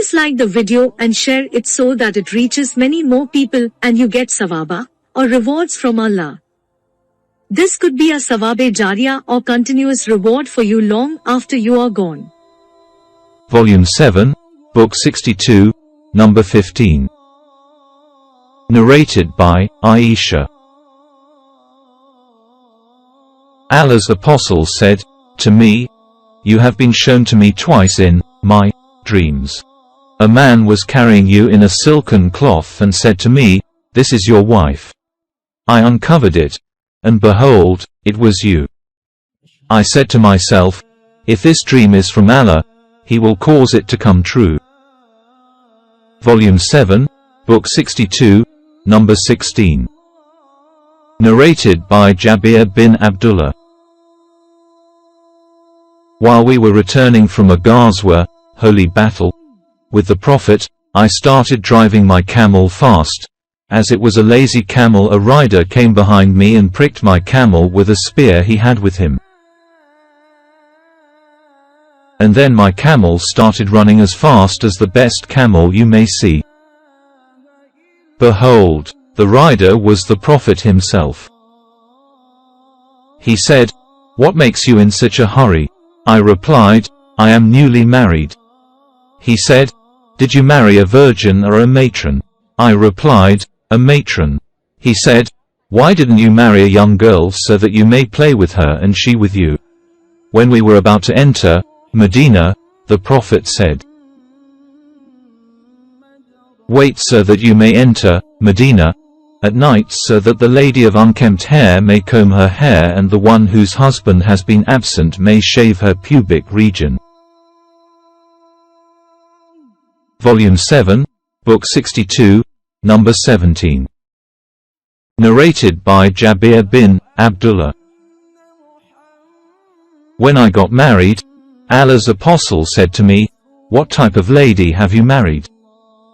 Please like the video and share it so that it reaches many more people and you get sawaba, or rewards from Allah. This could be a sawabe jariyah or continuous reward for you long after you are gone. Volume 7, Book 62, Number 15. Narrated by Aisha. Allah's Apostle said to me, "You have been shown to me twice in my dreams. A man was carrying you in a silken cloth and said to me, 'This is your wife.' I uncovered it, and behold, it was you. I said to myself, 'If this dream is from Allah, He will cause it to come true.'" Volume 7, Book 62, Number 16. Narrated by Jabir bin Abdullah. While we were returning from a ghazwa, holy battle, with the Prophet, I started driving my camel fast. As it was a lazy camel, a rider came behind me and pricked my camel with a spear he had with him. And then my camel started running as fast as the best camel you may see. Behold, the rider was the Prophet himself. He said, "What makes you in such a hurry?" I replied, "I am newly married." He said, "Did you marry a virgin or a matron?" I replied, "A matron." He said, "Why didn't you marry a young girl so that you may play with her and she with you?" When we were about to enter Medina, the Prophet said, "Wait so that you may enter Medina at night, so that the lady of unkempt hair may comb her hair and the one whose husband has been absent may shave her pubic region." Volume 7, Book 62, Number 17. Narrated by Jabir bin Abdullah. When I got married, Allah's Apostle said to me, "What type of lady have you married?"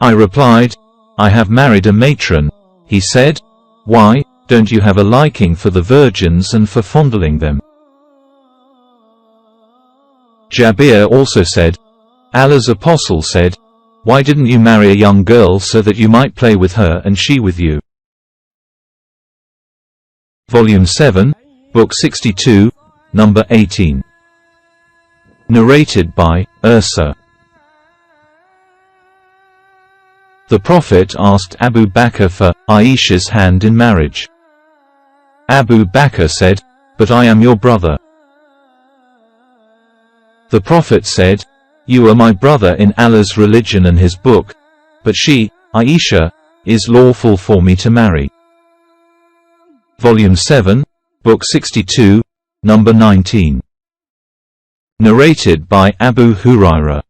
I replied, "I have married a matron." He said, "Why, don't you have a liking for the virgins and for fondling them?" Jabir also said, Allah's Apostle said, "Why didn't you marry a young girl so that you might play with her and she with you?" Volume 7, Book 62, Number 18. Narrated by Ursa. The Prophet asked Abu Bakr for Aisha's hand in marriage. Abu Bakr said, "But I am your brother." The Prophet said, "You are my brother in Allah's religion and His book, but she, Aisha, is lawful for me to marry." Volume 7, Book 62, Number 19. Narrated by Abu Hurairah.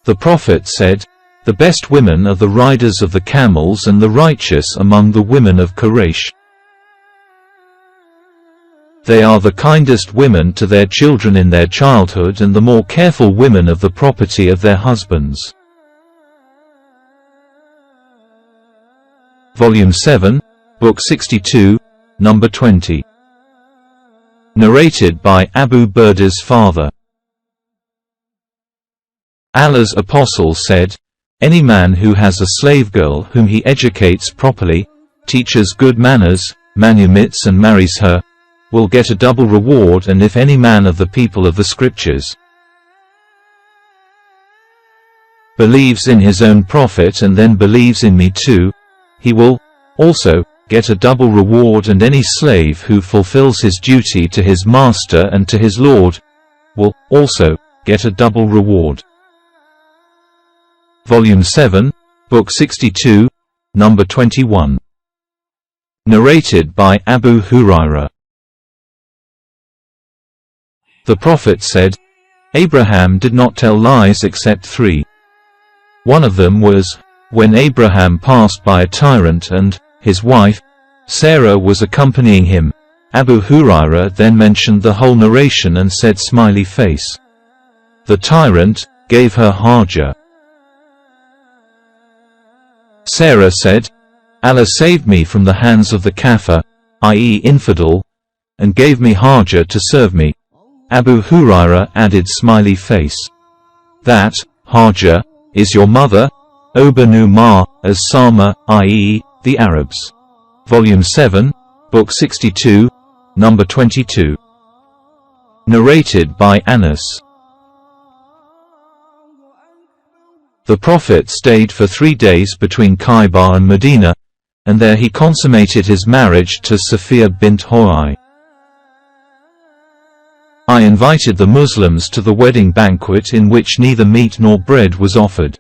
The Prophet said, "The best women are the riders of the camels and the righteous among the women of Quraysh. They are the kindest women to their children in their childhood and the more careful women of the property of their husbands." Volume 7, Book 62, Number 20. Narrated by Abu Burda's father. Allah's Apostle said, "Any man who has a slave girl whom he educates properly, teaches good manners, manumits and marries her, will get a double reward, and if any man of the people of the Scriptures believes in his own prophet and then believes in me too, he will also get a double reward, and any slave who fulfills his duty to his master and to his lord will also get a double reward." Volume 7, Book 62, Number 21. Narrated by Abu Hurairah. The Prophet said, "Abraham did not tell lies except 3. One of them was, when Abraham passed by a tyrant and his wife, Sarah, was accompanying him." Abu Hurairah then mentioned the whole narration and said, "Smiley face. The tyrant gave her Hajar. Sarah said, Allah saved me from the hands of the kafir, i.e. infidel, and gave me Hajar to serve me." Abu Hurairah added, "Smiley face." that Hajar is your mother, O Banu Ma, as Sama, i.e., the Arabs. Volume 7, Book 62, Number 22. Narrated by Anas. The Prophet stayed for 3 days between Khaybar and Medina, and there he consummated his marriage to Safiya bint Huyai. I invited the Muslims to the wedding banquet in which neither meat nor bread was offered.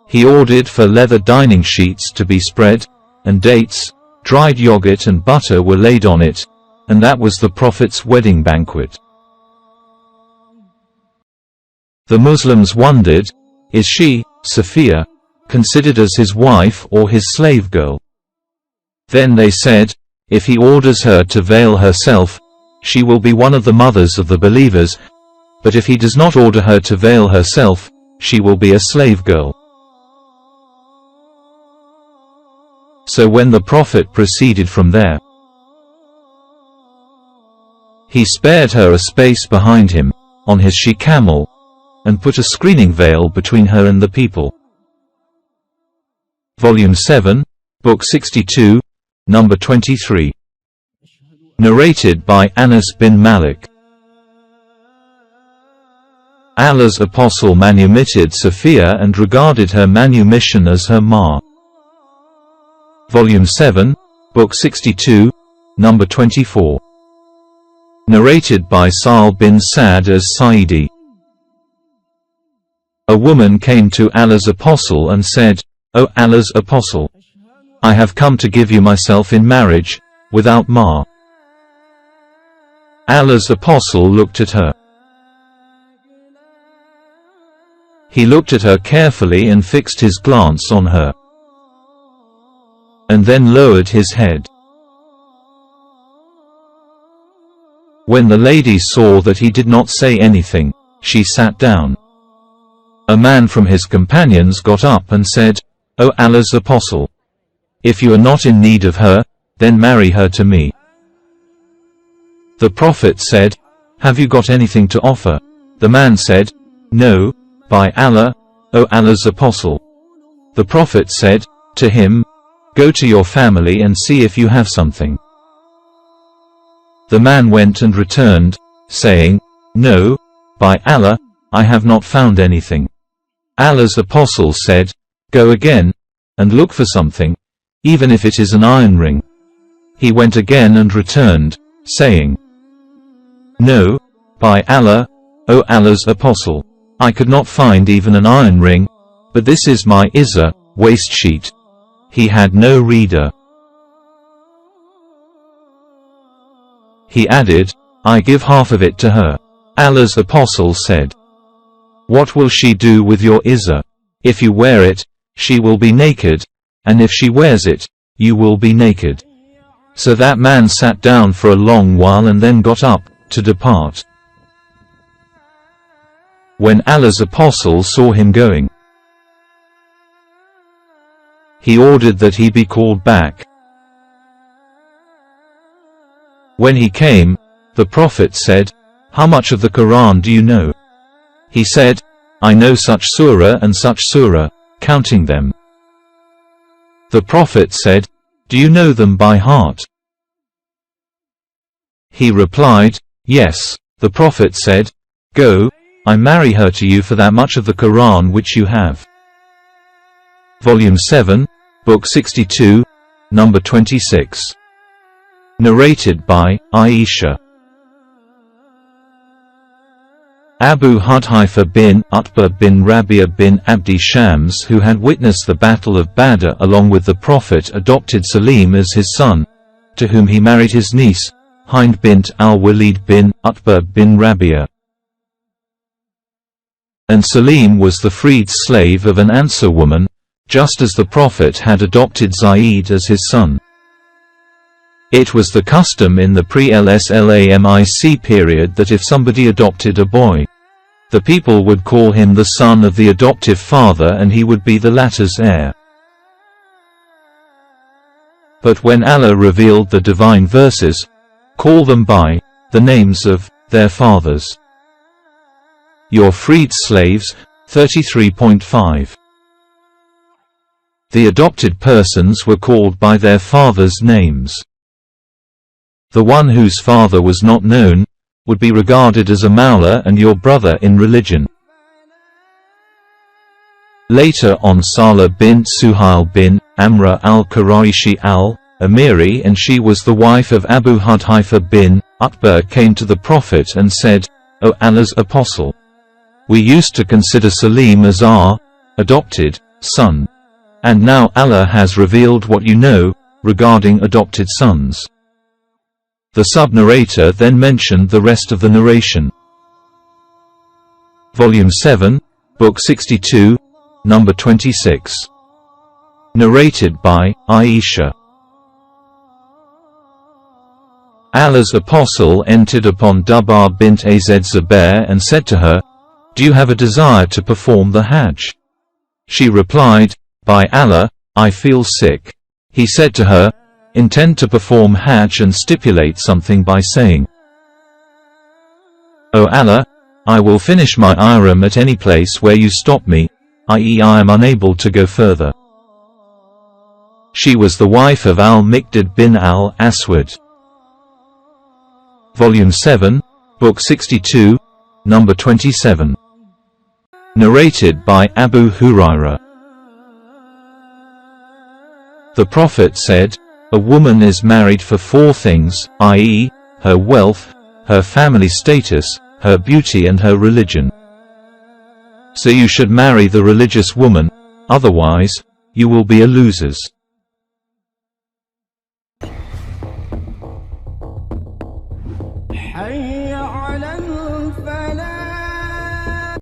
He ordered for leather dining sheets to be spread, and dates, dried yogurt and butter were laid on it, and that was the Prophet's wedding banquet. The Muslims wondered, is she, Safiya, considered as his wife or his slave girl? Then they said, if he orders her to veil herself, she will be one of the mothers of the believers, but if he does not order her to veil herself, she will be a slave girl. So when the Prophet proceeded from there, he spared her a space behind him, on his she-camel, and put a screening veil between her and the people. Volume 7, Book 62, Number 23. Narrated by Anas bin Malik. Allah's apostle manumitted Safiya and regarded her manumission as her ma. Volume 7, Book 62, Number 24. Narrated by Sa'al bin Sa'd as Saidi. A woman came to Allah's apostle and said, O Allah's apostle, I have come to give you myself in marriage, without ma. Allah's apostle looked at her. He looked at her carefully and fixed his glance on her, and then lowered his head. When the lady saw that he did not say anything, she sat down. A man from his companions got up and said, O Allah's apostle, if you are not in need of her, then marry her to me. The Prophet said, have you got anything to offer? The man said, no, by Allah, O Allah's apostle. The Prophet said to him, go to your family and see if you have something. The man went and returned, saying, no, by Allah, I have not found anything. Allah's apostle said, go again, and look for something, even if it is an iron ring. He went again and returned, saying, no, by Allah, O Allah's apostle, I could not find even an iron ring, but this is my izar, waist sheet. He had no reader. He added, I give half of it to her. Allah's apostle said, what will she do with your izar? If you wear it, she will be naked, and if she wears it, you will be naked. So that man sat down for a long while and then got up, to depart. When Allah's apostle saw him going, he ordered that he be called back. When he came, the Prophet said, how much of the Quran do you know? He said, I know such surah and such surah, counting them. The Prophet said, do you know them by heart? He replied, yes. The Prophet said, go, I marry her to you for that much of the Quran which you have. Volume 7, Book 62, Number 26. Narrated by Aisha. Abu Hudhaifa bin Utbah bin Rabia bin Abdi Shams, who had witnessed the Battle of Badr along with the Prophet, adopted Salim as his son, to whom he married his niece, Hind bint al-Walid bin Utbah bin Rabia. And Salim was the freed slave of an Ansar woman, just as the Prophet had adopted Zayd as his son. It was the custom in the pre-Islamic period that if somebody adopted a boy, the people would call him the son of the adoptive father and he would be the latter's heir. But when Allah revealed the divine verses, call them by the names of their fathers. Your freed slaves, 33.5. The adopted persons were called by their fathers' names. The one whose father was not known would be regarded as a Mawla and your brother in religion. Later on, Salah bint Suhail bin Amra al-Quraishi al-Amiri, and she was the wife of Abu Hudhaifa bin Utbah, came to the Prophet and said, O Allah's Apostle, we used to consider Salim as our adopted son. And now Allah has revealed what you know regarding adopted sons. The sub-narrator then mentioned the rest of the narration. Volume 7, Book 62, Number 26. Narrated by Aisha. Allah's Apostle entered upon Dubar bint Az Zubair and said to her, Do you have a desire to perform the Hajj? She replied, By Allah, I feel sick. He said to her, Intend to perform Hajj and stipulate something by saying, O Allah, I will finish my ihram at any place where you stop me, i.e. I am unable to go further. She was the wife of al-Miqdad bin al-Aswad. Volume 7, Book 62, Number 27. Narrated by Abu Hurairah. The Prophet said, A woman is married for 4 things, i.e., her wealth, her family status, her beauty and her religion. So you should marry the religious woman, otherwise, you will be a losers.